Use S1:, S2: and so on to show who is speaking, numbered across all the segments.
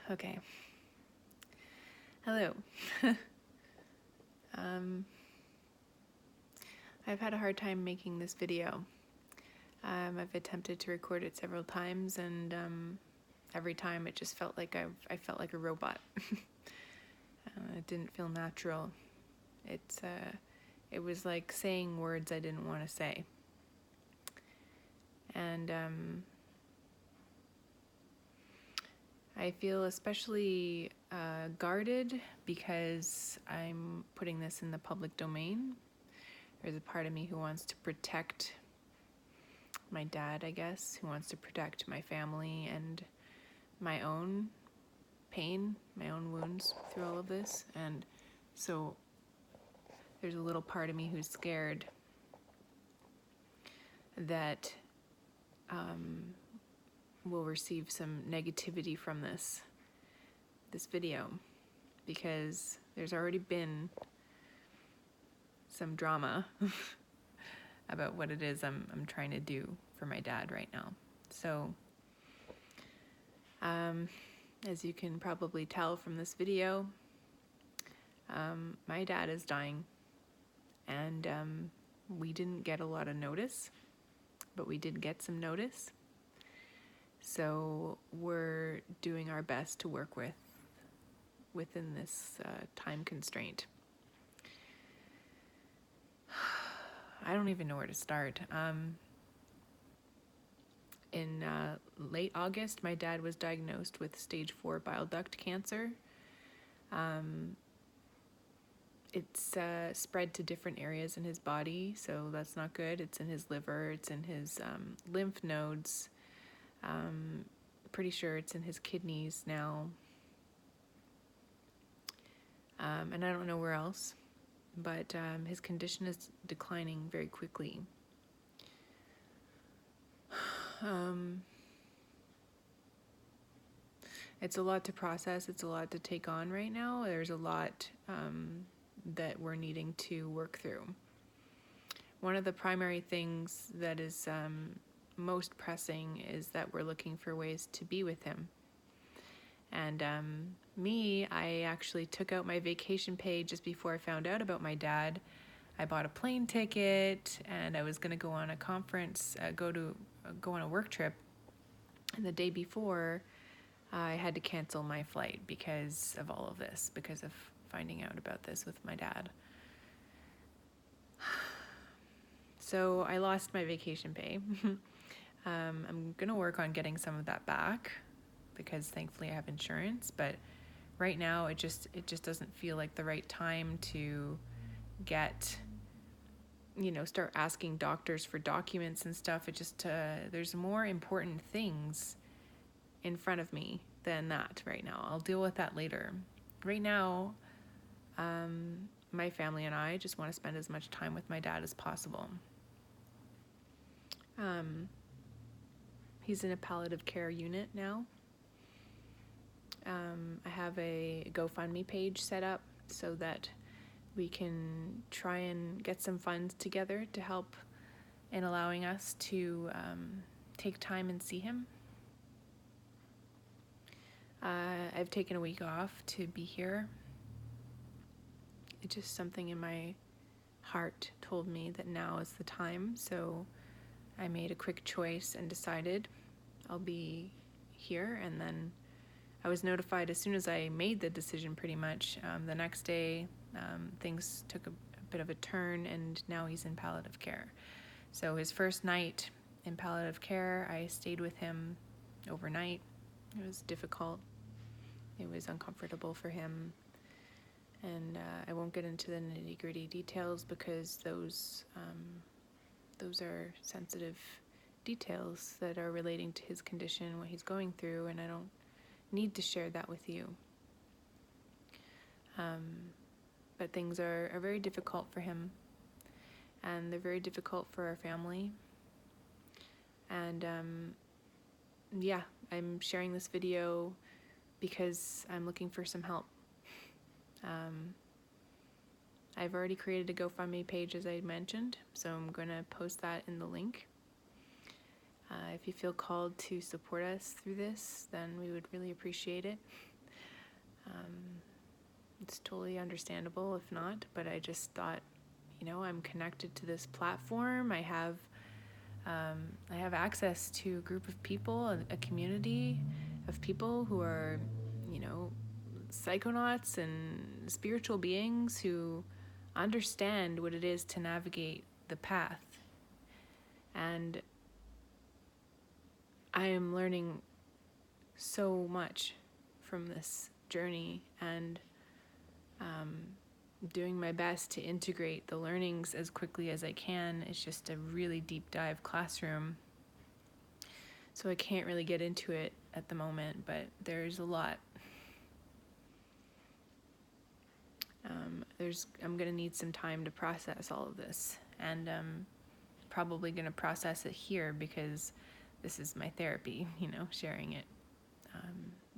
S1: Okay. Hello. I've had a hard time making this video. I've attempted to record it several times, and every time it just felt like I felt like a robot. It didn't feel natural. It was like saying words I didn't want to say. And I feel especially guarded because I'm putting this in the public domain. There's a part of me who wants to protect my dad, I guess, who wants to protect my family and my own pain, my own wounds through all of this. And so there's a little part of me who's scared that we'll receive some negativity from this video, because there's already been some drama about what it is I'm trying to do for my dad right now. So as you can probably tell from this video, my dad is dying, and we didn't get a lot of notice, but we did get some notice. So we're doing our best to work within this time constraint. I don't even know where to start. In late August, my dad was diagnosed with stage 4 bile duct cancer. It's spread to different areas in his body, so that's not good. It's in his liver, it's in his lymph nodes. Pretty sure it's in his kidneys now. And I don't know where else, but his condition is declining very quickly. It's a lot to process. It's a lot to take on right now. There's a lot that we're needing to work through. One of the primary things that is most pressing is that we're looking for ways to be with him. And I actually took out my vacation pay just before I found out about my dad. I bought a plane ticket, and I was going to go on a conference, go on a work trip. And the day before, I had to cancel my flight because of all of this, because of finding out about this with my dad. So I lost my vacation pay. I'm going to work on getting some of that back, because thankfully I have insurance, but right now it just doesn't feel like the right time to start asking doctors for documents and stuff. It just there's more important things in front of me than that right now. I'll deal with that later. Right now, my family and I just want to spend as much time with my dad as possible. He's in a palliative care unit now. I have a GoFundMe page set up so that we can try and get some funds together to help in allowing us to take time and see him. I've taken a week off to be here. It's just something in my heart told me that now is the time, so I made a quick choice and decided I'll be here. And then I was notified as soon as I made the decision, pretty much. The next day, things took a bit of a turn, and now he's in palliative care. So his first night in palliative care, I stayed with him overnight. It was difficult. It was uncomfortable for him. And I won't get into the nitty-gritty details, because those are sensitive details that are relating to his condition, what he's going through, and I don't need to share that with you. But things are very difficult for him, and they're very difficult for our family. And I'm sharing this video because I'm looking for some help. I've already created a GoFundMe page, as I mentioned, so I'm going to post that in the link. If you feel called to support us through this, then we would really appreciate it. It's totally understandable if not, but I just thought, I'm connected to this platform. I have access to a group of people, a community of people who are, psychonauts and spiritual beings who understand what it is to navigate the path. And I am learning so much from this journey and doing my best to integrate the learnings as quickly as I can. It's just a really deep dive classroom, so I can't really get into it at the moment, but there's a lot. I'm going to need some time to process all of this, and probably going to process it here because this is my therapy, sharing it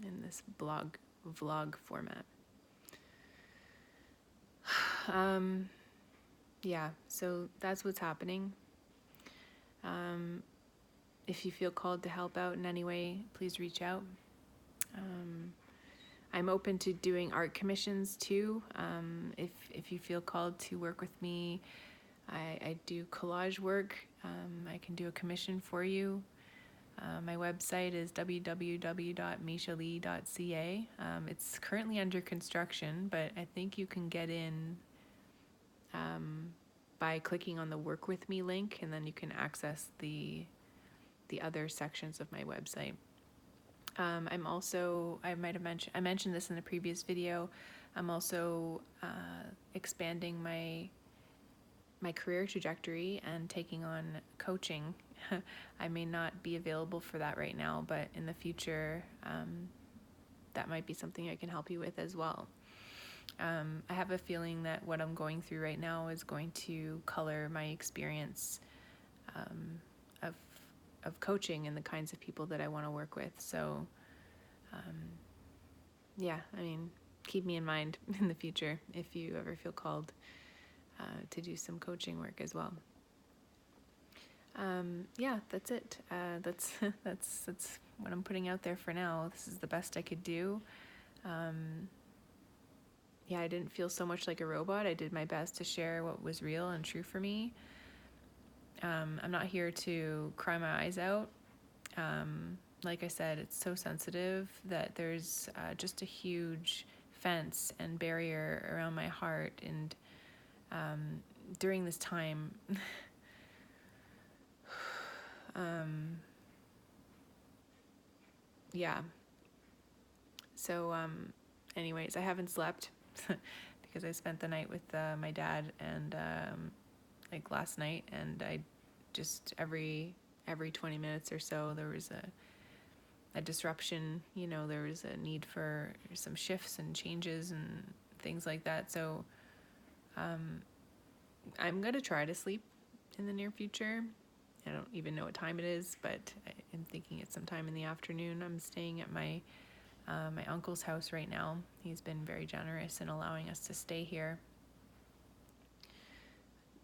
S1: in this vlog format. Yeah, so that's what's happening. If you feel called to help out in any way, please reach out. I'm open to doing art commissions too. If you feel called to work with me, I do collage work. I can do a commission for you. My website is www.mishalee.ca. It's currently under construction, but I think you can get in by clicking on the Work With Me link, and then you can access the other sections of my website. I'm also, I mentioned this in a previous video, I'm also expanding my career trajectory and taking on coaching. I may not be available for that right now, but in the future, that might be something I can help you with as well. I have a feeling that what I'm going through right now is going to color my experience of coaching and the kinds of people that I want to work with. So, yeah, keep me in mind in the future if you ever feel called to do some coaching work as well. Yeah, that's it. That's what I'm putting out there for now. This is the best I could do. Yeah, I didn't feel so much like a robot. I did my best to share what was real and true for me. I'm not here to cry my eyes out. Like I said, it's so sensitive that there's just a huge fence and barrier around my heart. And during this time, yeah. So, anyways, I haven't slept because I spent the night with my dad and like last night, and I just every 20 minutes or so there was a disruption. There was a need for some shifts and changes and things like that. So I'm gonna try to sleep in the near future. I don't even know what time it is, but I'm thinking it's sometime in the afternoon. I'm staying at my uncle's house right now. He's been very generous in allowing us to stay here.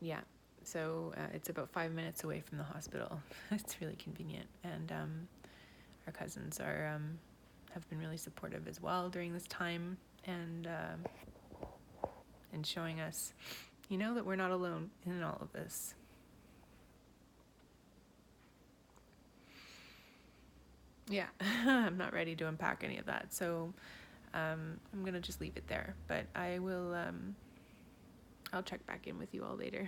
S1: Yeah, so it's about 5 minutes away from the hospital. It's really convenient, and our cousins have been really supportive as well during this time, and showing us, that we're not alone in all of this. Yeah, I'm not ready to unpack any of that, so I'm gonna just leave it there. But I will, I'll check back in with you all later.